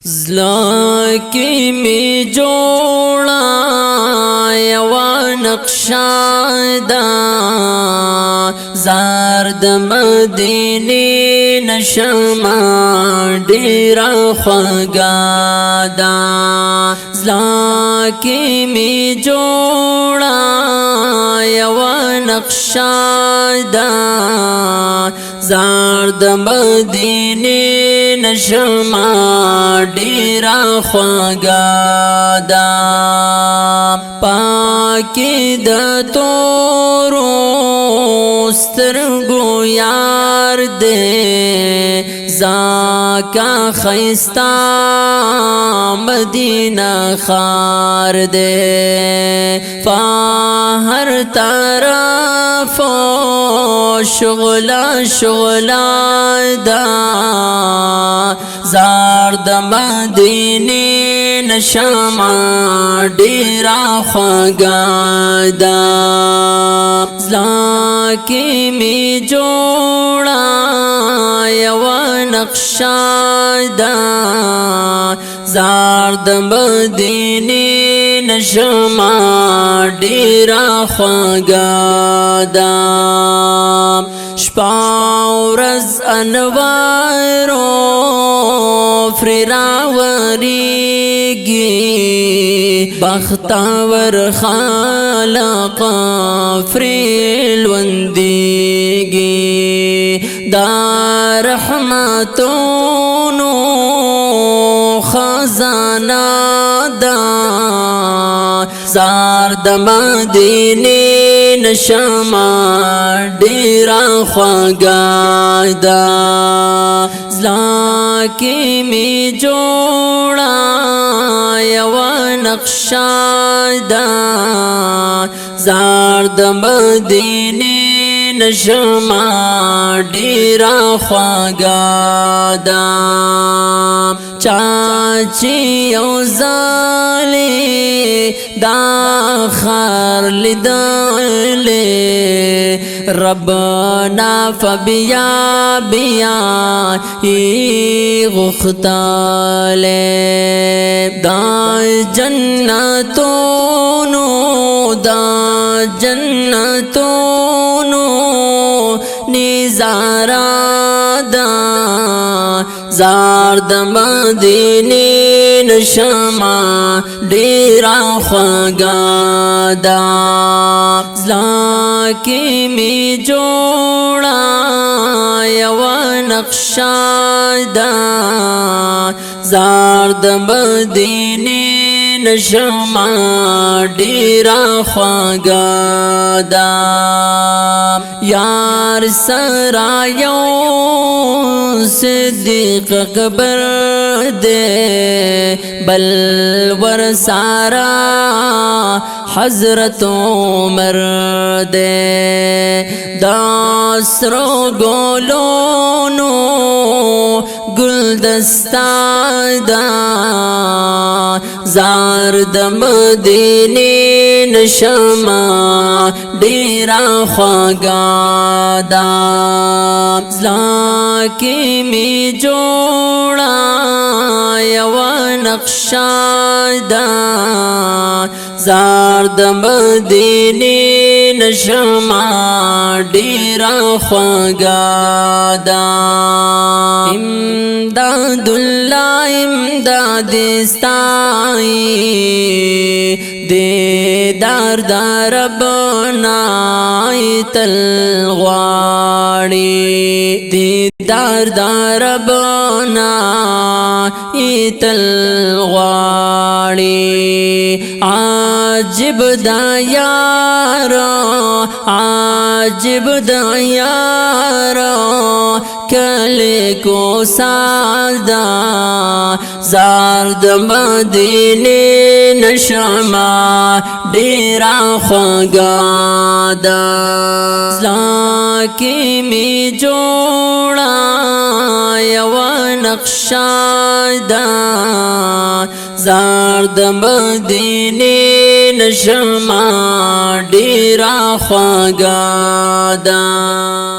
زلا کی می جوڑا یوا نقشا دا زار د مدینی نشما ډیرا خوږا دا زلا کی می جوڑا یوا نقشا دا زار د مدینی نشما ډیرا خوږا دا پاکی د تورو سترګو یار دے زاکا خیستا مدینہ خار دے فاہر طرف شغلا شغلا دا زار د مدینی نشما ډیرا خوږا دا زلا کی می جوڑا یوا نقشا دا زار د مدینی نشما ډیرا خوږا دا شپا ورځ انوارو فری راوریږي بختاور خالق فری لوندېږي دا رحمتونو خزانه دا زار د مدینی نشما ډیرا خوږا دا زلا کی می جوڑا یوا نقشا دا زار د مدینی نشما ډیرا خوږا دا چاچی یو زالی دا خار لیدلی ربنا فبیا بیا ای غختالی دا جنتونو نظارا دا زار د مدینی نشما ډیرا خوږا دا زلا کی می جوڑا یوا نقشا دا زار د مدینی نشما ډیرا خوږا دا یار سرا یو صدیق اکبر دے بل ور سارا حضرت عمر دے داسرو گولونو گلدستا دا زار د مدینی نشما ډیرا خوږا دا زلا کی می جوڑا یوا نقشا دا زار د مدینی نشما ډیرا خوږا دا امداد الله امداد ستای دیدار دا ربنا تل غواړي دیدار دا ربنا تل غواړي عجب دا یار عجب دا یار کله کو سادا زار د مدینی نشما ډیرا خوږا دا زلا کی می جوڑا یوا نقشا دا زار د مدینی نشما ډیرا خوږا دا